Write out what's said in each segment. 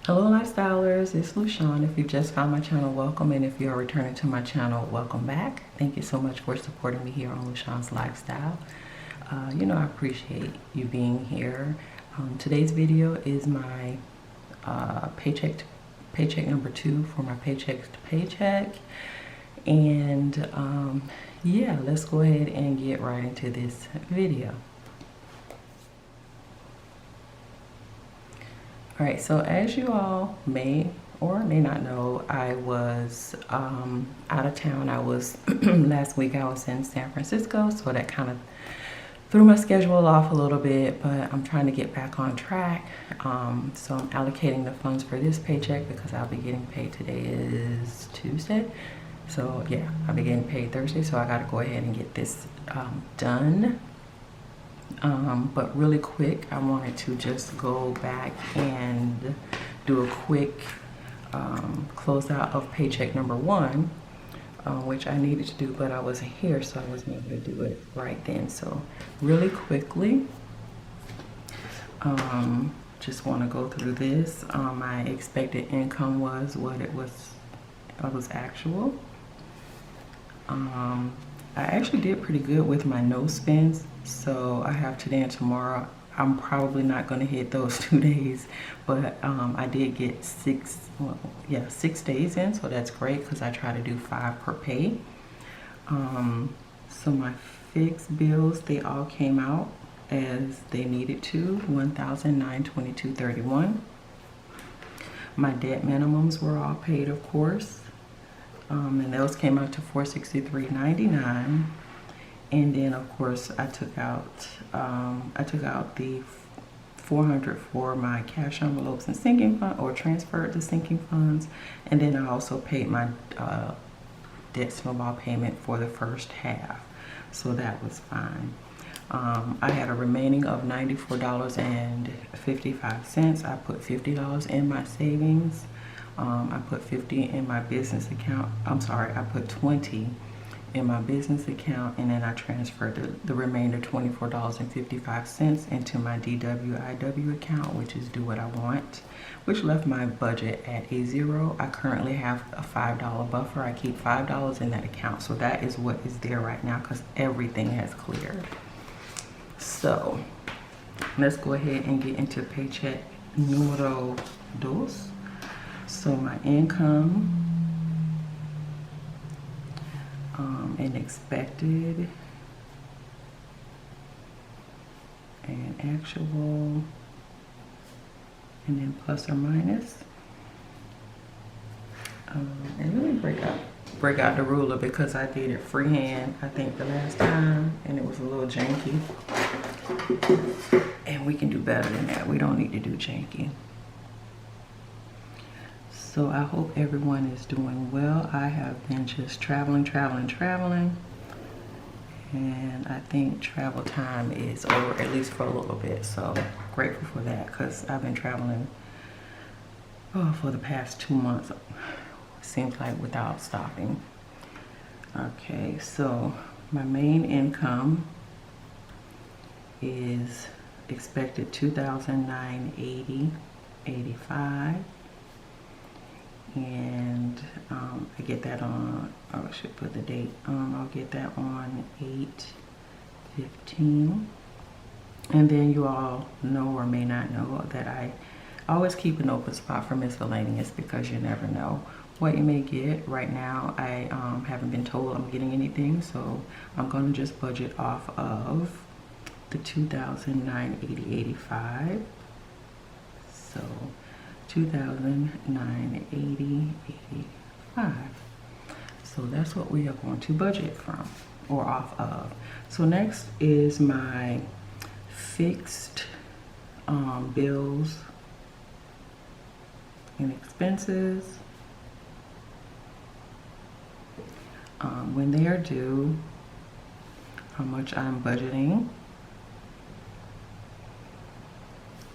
Hello lifestylers, it's Lushawn. If you've just found my channel, welcome, and if you are returning to my channel, welcome back. Thank you so much for supporting me here on Lushawn's Lifestyle. You know I appreciate you being here. Today's video is my paycheck number 2 for my paycheck to paycheck, and yeah, let's go ahead and get right into this video. All right, so as you all may or may not know, I was out of town. I was last week I was in San Francisco, so that kind of threw my schedule off a little bit, but I'm trying to get back on track. So I'm allocating the funds for this paycheck because I'll be getting paid. Today is Tuesday, so yeah, I'll be getting paid Thursday, so I got to go ahead and get this done. But really quick, I wanted to just go back and do a quick closeout of paycheck number 1, which I needed to do, but I wasn't here, so I wasn't able to do it right then. So really quickly, just want to go through this. My expected income was what it was actual. I actually did pretty good with my no spends, so I have today and tomorrow. I'm probably not going to hit those 2 days, but I did get 6 days in, so that's great because I try to do 5 per pay. So my fixed bills, they all came out as they needed to, $1,922.31. My debt minimums were all paid, of course. And those came out to $463.99, and then of course I took out the $400 for my cash envelopes and sinking fund, or transferred to sinking funds, and then I also paid my debt snowball payment for the first half, so that was fine. I had a remaining of $94.55. I put $50 in my savings. I put 50 in my business account. I'm sorry, I put 20 in my business account, and then I transferred the remainder $24.55 into my DWIW account, which is Do What I Want, which left my budget at a 0. I currently have a $5 buffer. I keep $5 in that account, so that is what is there right now because everything has cleared. So let's go ahead and get into paycheck numero 2. So my income and expected and actual, and then plus or minus. And really break out the ruler because I did it freehand, I think, the last time, and it was a little janky. And we can do better than that. We don't need to do janky. So I hope everyone is doing well. I have been just traveling, and I think travel time is over, at least for a little bit. So grateful for that because I've been traveling for the past 2 months. Seems like without stopping. Okay, so my main income is expected $2,980.85. And I get that on, oh, I should put the date. I'll get that on 8/15. And then you all know or may not know that I always keep an open spot for miscellaneous because you never know what you may get. Right now, I haven't been told I'm getting anything, so I'm going to just budget off of the $2,980.85. So $2,980.85. So that's what we are going to budget from or off of. So next is my fixed bills and expenses. When they are due, how much I'm budgeting,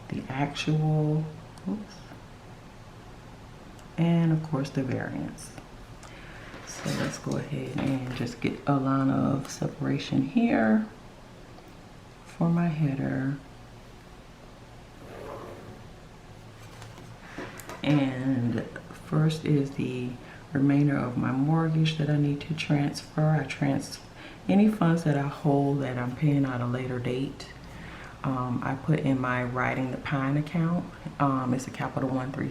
the actual, oops, and of course the variance. So let's go ahead and just get a line of separation here for my header. And first is the remainder of my mortgage that I need to transfer. I transfer any funds that I hold that I'm paying at a later date. I put in my Riding the Pine account. It's a Capital One 3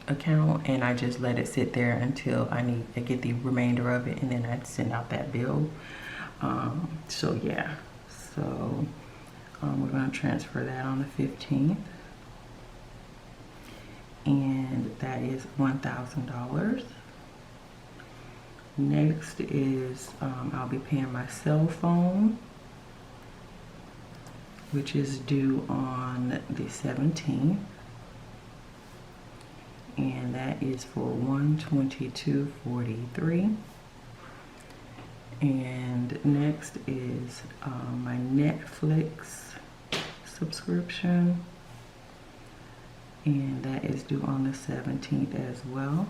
account, and I just let it sit there until I need to get the remainder of it, and then I'd send out that bill. So yeah, so we're going to transfer that on the 15th, and that is $1,000. Next is I'll be paying my cell phone, which is due on the 17th, and that is for $122.43. And next is my Netflix subscription, and that is due on the 17th as well,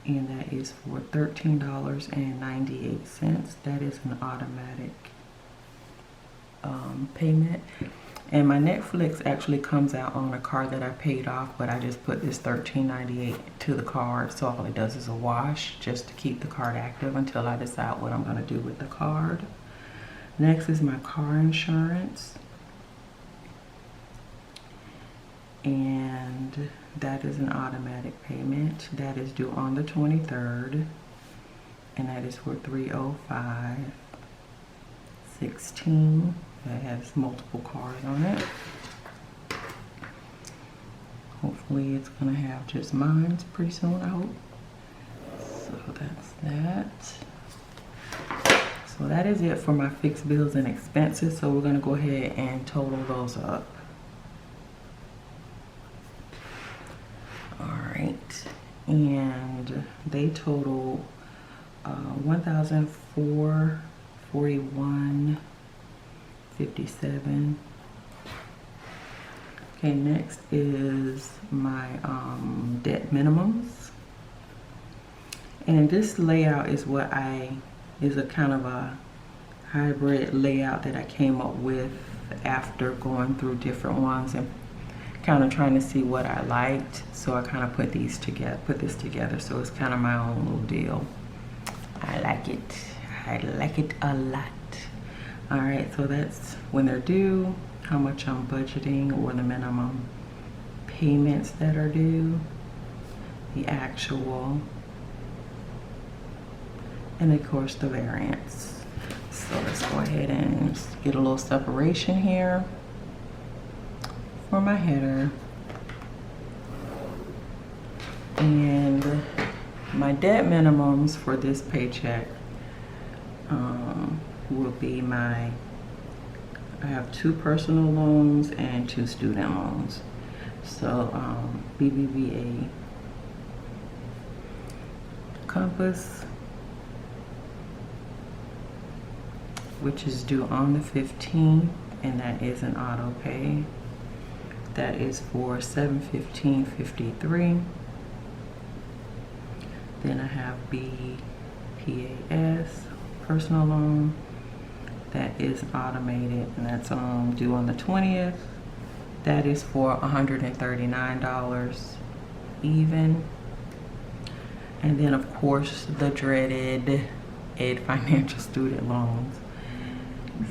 and that is for $13.98. That is an automatic payment. And my Netflix actually comes out on a card that I paid off, but I just put this $13.98 to the card, so all it does is a wash just to keep the card active until I decide what I'm going to do with the card. Next is my car insurance, and that is an automatic payment. That is due on the 23rd, and that is for $305.16. That has multiple cars on it. Hopefully it's gonna have just mine pretty soon, I hope. So that's that. So that is it for my fixed bills and expenses. So we're gonna go ahead and total those up. All right, and they total $1,441.57. Okay, next is my debt minimums, and this layout is what is a kind of a hybrid layout that I came up with after going through different ones and kind of trying to see what I liked. So I kind of put this together, so it's kind of my own little deal. I like it a lot. All right, so that's when they're due, how much I'm budgeting, or the minimum payments that are due, the actual, and of course the variance. So let's go ahead and get a little separation here for my header. And my debt minimums for this paycheck will be I have 2 personal loans and 2 student loans. So BBVA Compass, which is due on the 15th, and that is an auto pay. That is for $715.53. Then I have BPAS personal loan. That is automated, and that's due on the 20th. That is for $139 even. And then of course the dreaded Ed Financial student loans.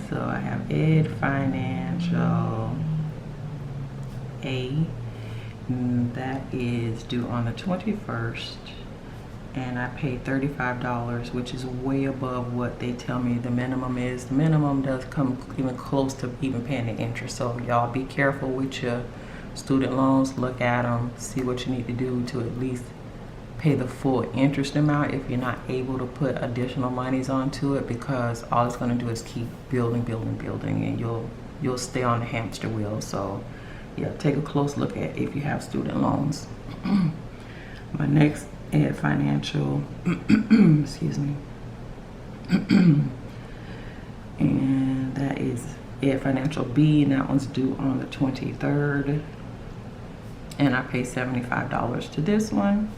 So I have Ed Financial A, that is due on the 21st, and I paid $35, which is way above what they tell me the minimum is. The minimum does come even close to even paying the interest. So y'all be careful with your student loans. Look at them, see what you need to do to at least pay the full interest amount if you're not able to put additional monies onto it, because all it's going to do is keep building, and you'll stay on the hamster wheel. So yeah, take a close look at if you have student loans. My next Ed Financial, excuse me, and that is Ed Financial B, and that one's due on the 23rd, and I pay $75 to this one.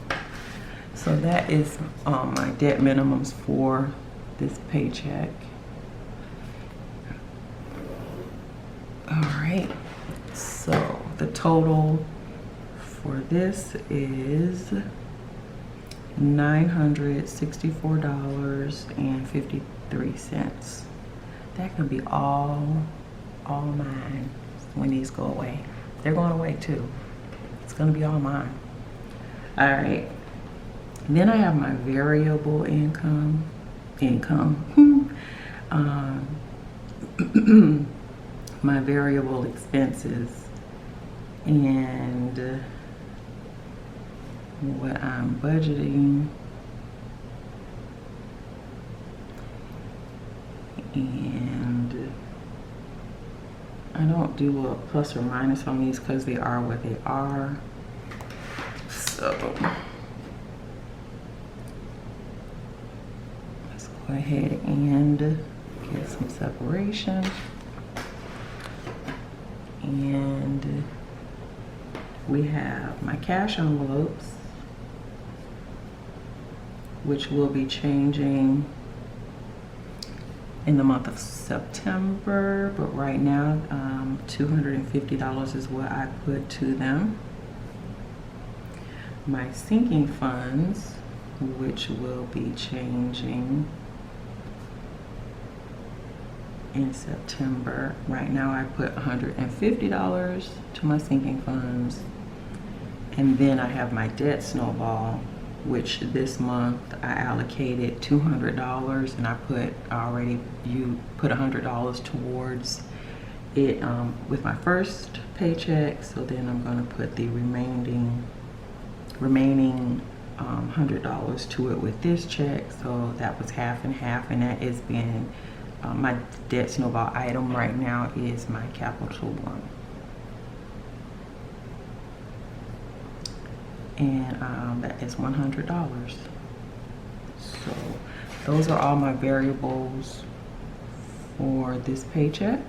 So that is my debt minimums for this paycheck. All right, so the total for this is $964.53. That can be all mine when these go away. They're going away too. It's gonna be all mine. All right. Then I have my variable income. My variable expenses and what I'm budgeting, and I don't do a plus or minus on these because they are what they are. So let's go ahead and get some separation. And we have my cash envelopes, which will be changing in the month of September, but right now $250 is what I put to them. My sinking funds, which will be changing in September. Right now I put $150 to my sinking funds, and then I have my debt snowball, which this month I allocated $200, and you put $100 towards it with my first paycheck. So then I'm going to put the remaining $100 to it with this check. So that was half and half, and that is being my debt snowball item right now is my Capital One. And that is $100. So those are all my variables for this paycheck.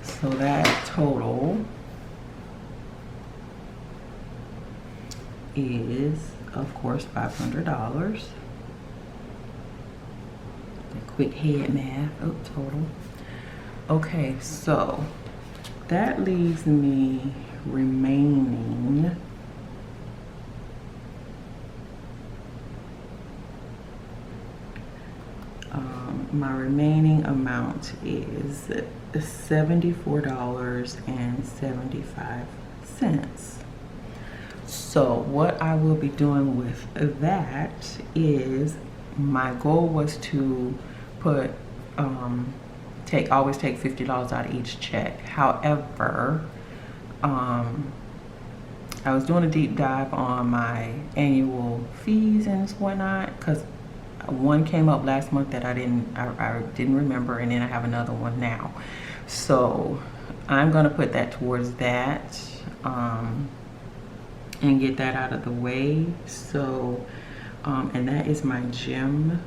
So that total is, of course, $500. Quick head math. Oh, total. Okay, so that leaves me remaining my remaining amount is $74.75. So what I will be doing with that is, my goal was to put always take $50 out of each check. However, I was doing a deep dive on my annual fees and whatnot, because one came up last month that I didn't remember, and then I have another one now. So I'm gonna put that towards that and get that out of the way. So and that is my gym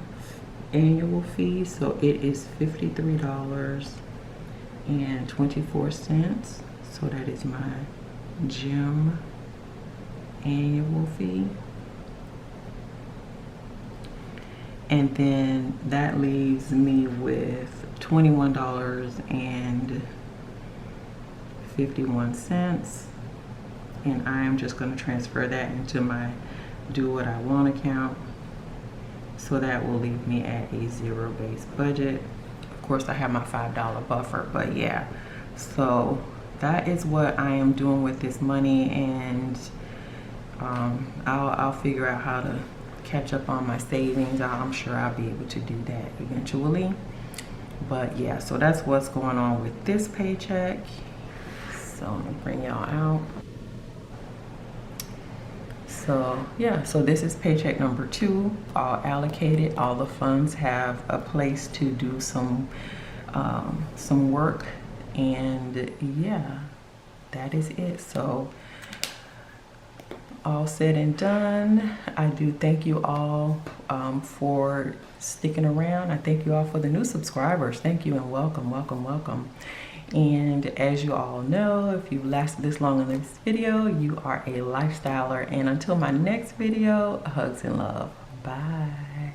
annual fee. So it is $53.24. So that is my gym annual fee. And then that leaves me with $21.51. And I am just going to transfer that into my do what I want account. So that will leave me at a zero-based budget. Of course, I have my $5 buffer, but yeah. So that is what I am doing with this money, and I'll figure out how to catch up on my savings. I'm sure I'll be able to do that eventually. But yeah, so that's what's going on with this paycheck. So I'm gonna bring y'all out. So yeah, so this is paycheck number 2, all allocated. All the funds have a place to do some work, and yeah, that is it. So all said and done, I do thank you all for sticking around. I thank you all for the new subscribers. Thank you and welcome, welcome, welcome. And as you all know, if you've lasted this long in this video, you are a lifestyler. And until my next video, hugs and love. Bye.